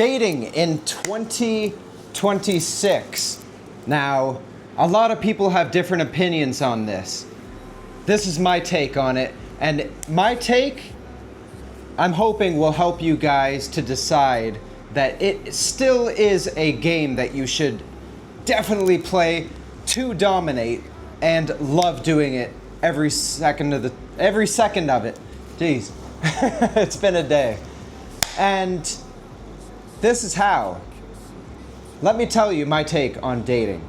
dating in 2026. Now, a lot of people have different opinions on this. This is my take on it, and my take, I'm hoping, will help you guys to decide that it still is a game that you should definitely play to dominate and love doing it every second of it. Jeez, it's been a day. And this is how. Let me tell you my take on dating.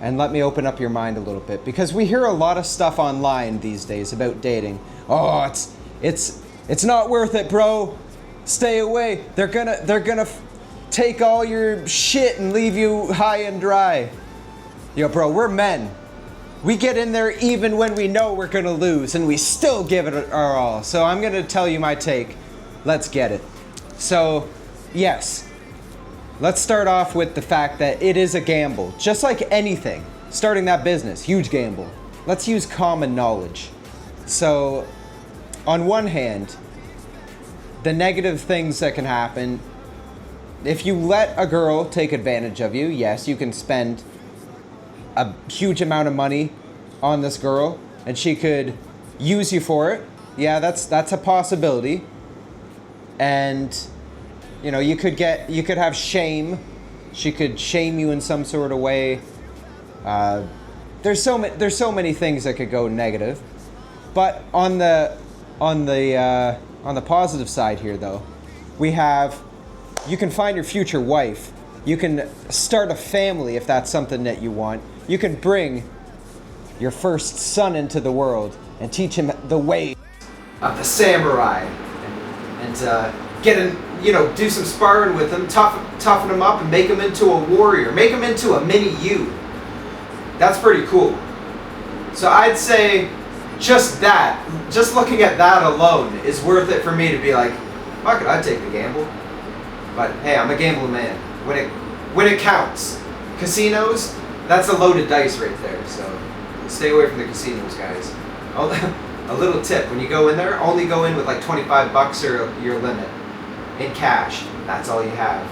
And let me open up your mind a little bit, because we hear a lot of stuff online these days about dating. Oh, it's not worth it, bro. Stay away. They're gonna take all your shit and leave you high and dry. Yo, bro, we're men. We get in there even when we know we're gonna lose, and we still give it our all. So I'm gonna tell you my take. Let's get it. So, yes. Let's start off with the fact that it is a gamble. Just like anything, starting that business, huge gamble. Let's use common knowledge. So, on one hand, the negative things that can happen, if you let a girl take advantage of you, yes, you can spend a huge amount of money on this girl, and she could use you for it. Yeah, that's a possibility. And you know, you could have shame. She could shame you in some sort of way. There's so many things that could go negative. But on the positive side here, though, you can find your future wife. You can start a family if that's something that you want. You can bring your first son into the world and teach him the way of the samurai, and get in. Do some sparring with him, toughen him up, and make him into a warrior. Make him into a mini you. That's pretty cool. So I'd say just looking at that alone is worth it for me to be like, fuck it, I'd take the gamble. But hey, I'm a gambling man. When it counts. Casinos, that's a loaded dice right there. So stay away from the casinos, guys. A little tip, when you go in there, only go in with like $25 or your limit. In cash. That's all you have.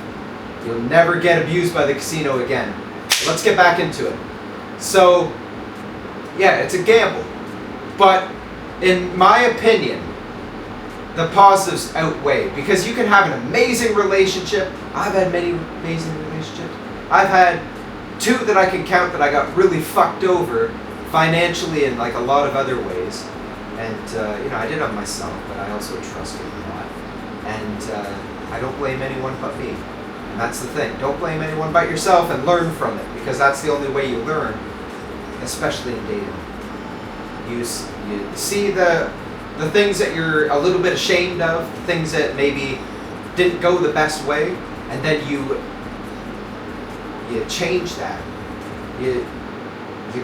You'll never get abused by the casino again. Let's get back into it. So, yeah, it's a gamble. But in my opinion, the positives outweigh, because you can have an amazing relationship. I've had many amazing relationships. I've had two that I can count that I got really fucked over financially and like a lot of other ways. And, I did have myself, but I also trusted a lot. And I don't blame anyone but me. And that's the thing. Don't blame anyone but yourself, and learn from it, because that's the only way you learn, especially in dating. You see the things that you're a little bit ashamed of, things that maybe didn't go the best way, and then you change that. You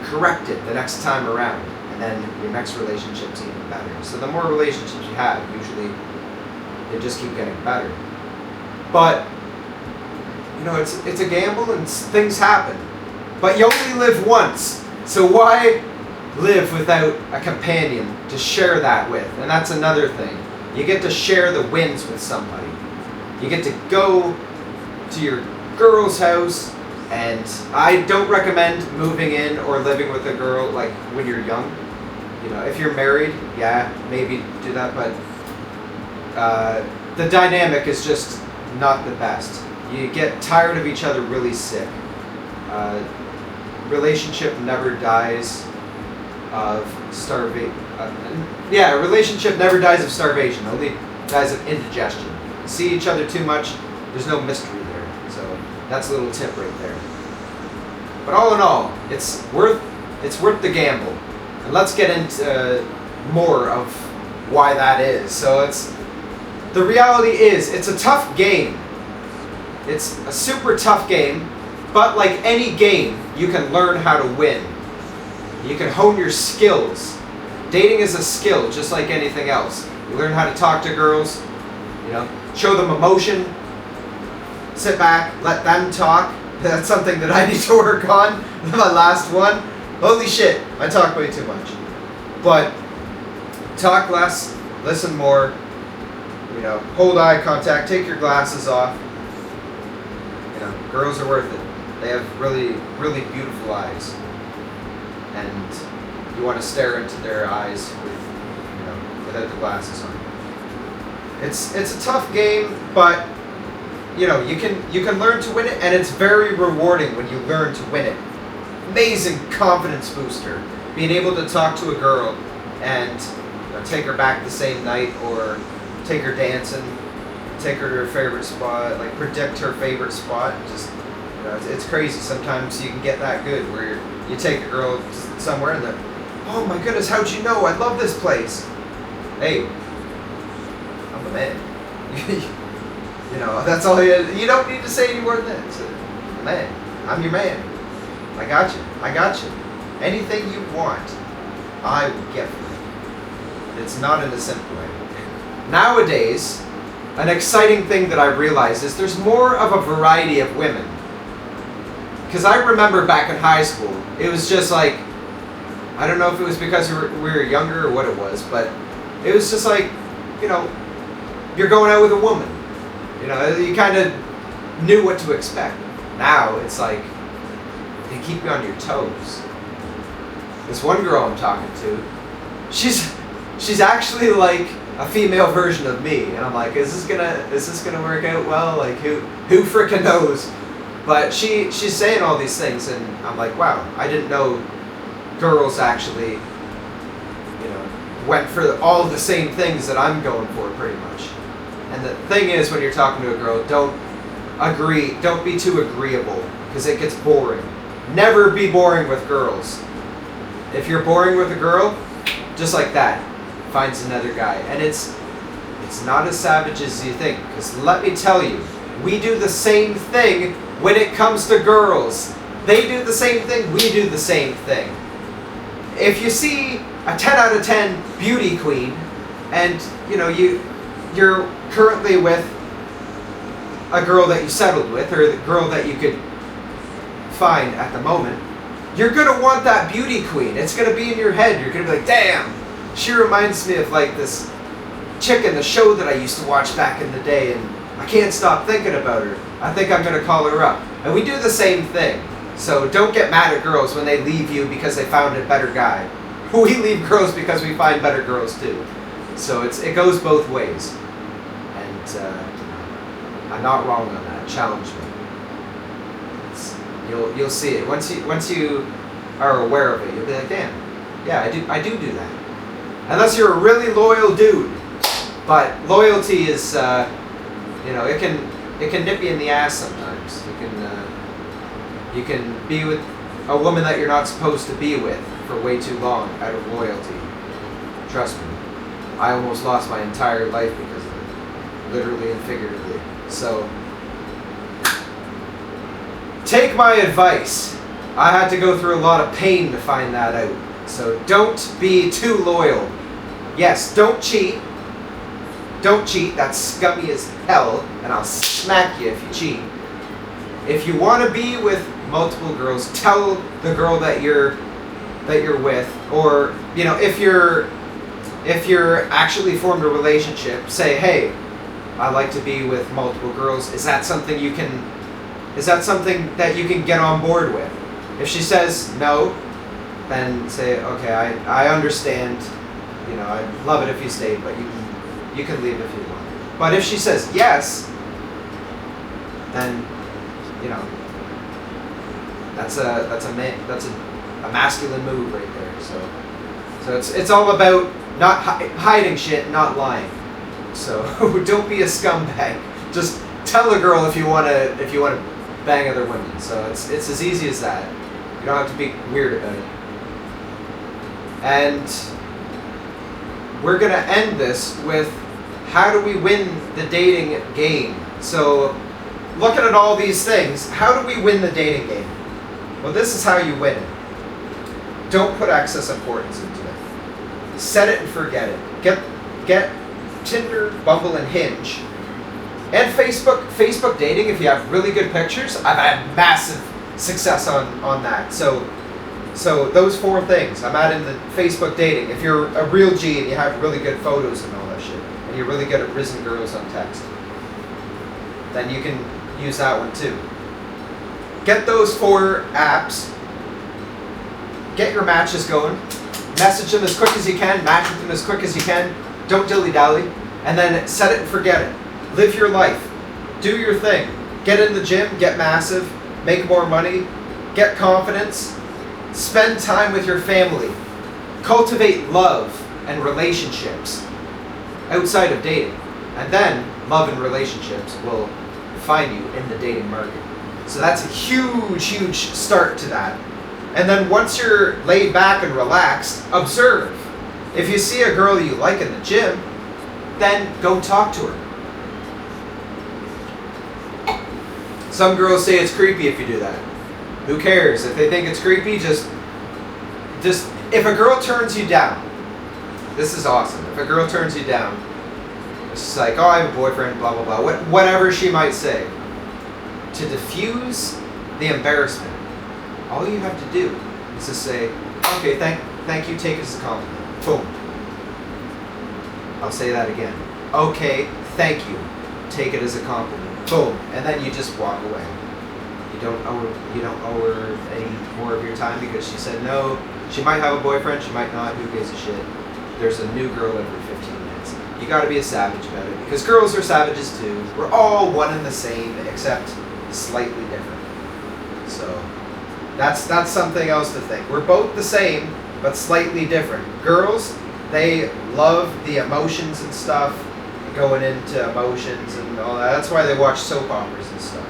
correct it the next time around, and then your next relationship's even better. So the more relationships you have, usually they just keep getting better. But it's a gamble, and things happen. But you only live once, so why live without a companion to share that with? And that's another thing. You get to share the wins with somebody. You get to go to your girl's house, and I don't recommend moving in or living with a girl like when you're young. If you're married, yeah, maybe do that, but the dynamic is just not the best. You get tired of each other really sick. Relationship never dies of starvation. Relationship never dies of starvation. Only dies of indigestion. You see each other too much, there's no mystery there. So that's a little tip right there. But all in all, it's worth the gamble. And let's get into more of why that is. So the reality is, it's a tough game. It's a super tough game, but like any game, you can learn how to win. You can hone your skills. Dating is a skill, just like anything else. You learn how to talk to girls, show them emotion, sit back, let them talk. That's something that I need to work on. My last one. Holy shit, I talk way too much. But talk less, listen more, hold eye contact, take your glasses off, You know, girls are worth it. They have really, really beautiful eyes, and you want to stare into their eyes with, you know, without the glasses on. It's a tough game, but you know, you can learn to win it, and it's very rewarding when you learn to win it. Amazing confidence booster. Being able to talk to a girl and take her back the same night, or take her dancing, take her to her favorite spot, like predict her favorite spot. Just, you know, it's crazy. Sometimes you can get that good where you take a girl somewhere and they're, oh my goodness, how'd you know? I love this place. Hey, I'm the man. You know, that's all you don't need to say any more than that. So, man, I'm your man. I got you. I got you. Anything you want, I will get for you. It's not in a simple way. Nowadays, an exciting thing that I realized is there's more of a variety of women. Because I remember back in high school, it was just like, I don't know if it was because we were younger or what it was, but it was just like, you know, you're going out with a woman. You know, you kind of knew what to expect. Now it's like, they keep you on your toes. This one girl I'm talking to, she's actually like a female version of me, and I'm like, is this gonna work out well? Like, who frickin' knows? But she's saying all these things, and I'm like, wow, I didn't know girls actually, you know, went for all the same things that I'm going for, pretty much. And the thing is, when you're talking to a girl, don't be too agreeable, because it gets boring. Never be boring with girls. If you're boring with a girl, just like that, finds another guy. And it's not as savage as you think, because let me tell you, we do the same thing when it comes to girls. They do the same thing, we do the same thing. If you see a 10 out of 10 beauty queen, and you know, you're currently with a girl that you settled with, or the girl that you could find at the moment, you're gonna want that beauty queen. It's gonna be in your head. You're gonna be like, damn, she reminds me of like this chick in the show that I used to watch back in the day, and I can't stop thinking about her. I think I'm gonna call her up. And we do the same thing. So don't get mad at girls when they leave you because they found a better guy. We leave girls because we find better girls too. So it goes both ways. And I'm not wrong on that. Challenge me. You'll see it. Once you are aware of it, you'll be like, damn, yeah, I do that. Unless you're a really loyal dude. But loyalty is, you know, it can nip you in the ass sometimes. You can be with a woman that you're not supposed to be with for way too long out of loyalty. Trust me, I almost lost my entire life because of it, literally and figuratively. So, take my advice. I had to go through a lot of pain to find that out. So don't be too loyal. Yes, don't cheat. Don't cheat. That's scummy as hell, and I'll smack you if you cheat. If you want to be with multiple girls, tell the girl that you're with, or you know, if you're actually formed a relationship, say, hey, I like to be with multiple girls. Is that something that you can get on board with? If she says no, then say, okay, I understand. You know, I'd love it if you stayed, but you can leave if you want. But if she says yes, then you know, that's a masculine move right there. So it's all about not hiding shit, not lying. So don't be a scumbag. Just tell a girl if you wanna bang other women. So it's as easy as that. You don't have to be weird about it. And we're gonna end this with, how do we win the dating game? So looking at all these things, how do we win the dating game? Well, this is how you win it. Don't put excess importance into it. Set it and forget it. Get Tinder, Bumble, and Hinge. And Facebook dating, if you have really good pictures. I've had massive success on that. So those 4 things. I'm adding the Facebook dating. If you're a real G and you have really good photos and all that shit, and you're really good at rizzing girls on text, then you can use that one too. get those 4 apps, get your matches going, message them as quick as you can, match with them as quick as you can, don't dilly-dally, and then set it and forget it. Live your life. Do your thing. Get in the gym, get massive, make more money, get confidence, spend time with your family, cultivate love and relationships outside of dating. And then love and relationships will find you in the dating market. So that's a huge, huge start to that. And then once you're laid back and relaxed, observe. If you see a girl you like in the gym, then go talk to her. Some girls say it's creepy if you do that. Who cares? If they think it's creepy, just if a girl turns you down, this is awesome. If a girl turns you down, it's just like, oh, I have a boyfriend, blah, blah, blah, whatever she might say. To diffuse the embarrassment, all you have to do is to say, okay, thank you, take it as a compliment. Boom. I'll say that again. Okay, thank you, take it as a compliment. Boom. And then you just walk away. You don't owe her any more of your time because she said no. She might have a boyfriend, she might not, who gives a shit. There's a new girl every 15 minutes. You gotta be a savage about it because girls are savages too. We're all one and the same except slightly different. So that's something else to think. We're both the same but slightly different. Girls, they love the emotions and stuff, going into emotions and all that. That's why they watch soap operas and stuff.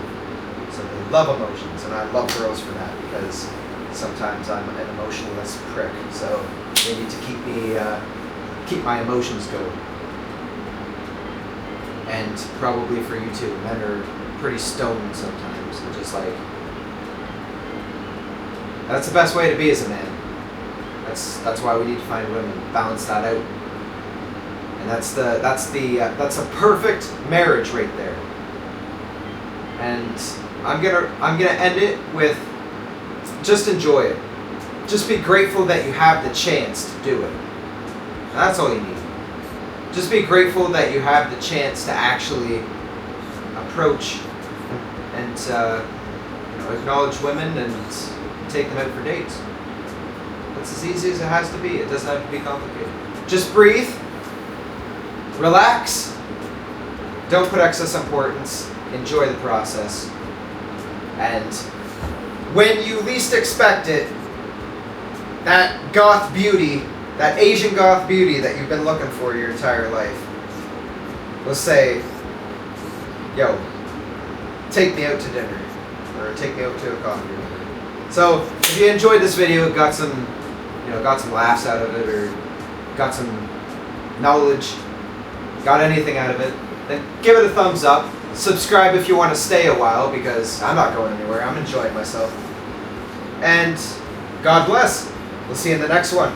So they love emotions, and I love girls for that because sometimes I'm an emotionless prick. So they need to keep my emotions going. And probably for you too, men are pretty stoned sometimes. They're just like, that's the best way to be as a man. That's why we need to find women, balance that out. And that's a perfect marriage right there. And I'm gonna end it with just enjoy it. Just be grateful that you have the chance to do it. And that's all you need. Just be grateful that you have the chance to actually approach and acknowledge women and take them out for dates. It's as easy as it has to be. It doesn't have to be complicated. Just breathe. Relax. Don't put excess importance. Enjoy the process. And when you least expect it, that goth beauty, that Asian goth beauty that you've been looking for your entire life, will say, yo, take me out to dinner. Or take me out to a coffee or whatever. So if you enjoyed this video, got some laughs out of it, or got some knowledge, got anything out of it, then give it a thumbs up. Subscribe if you want to stay a while, because I'm not going anywhere. I'm enjoying myself. And God bless. We'll see you in the next one.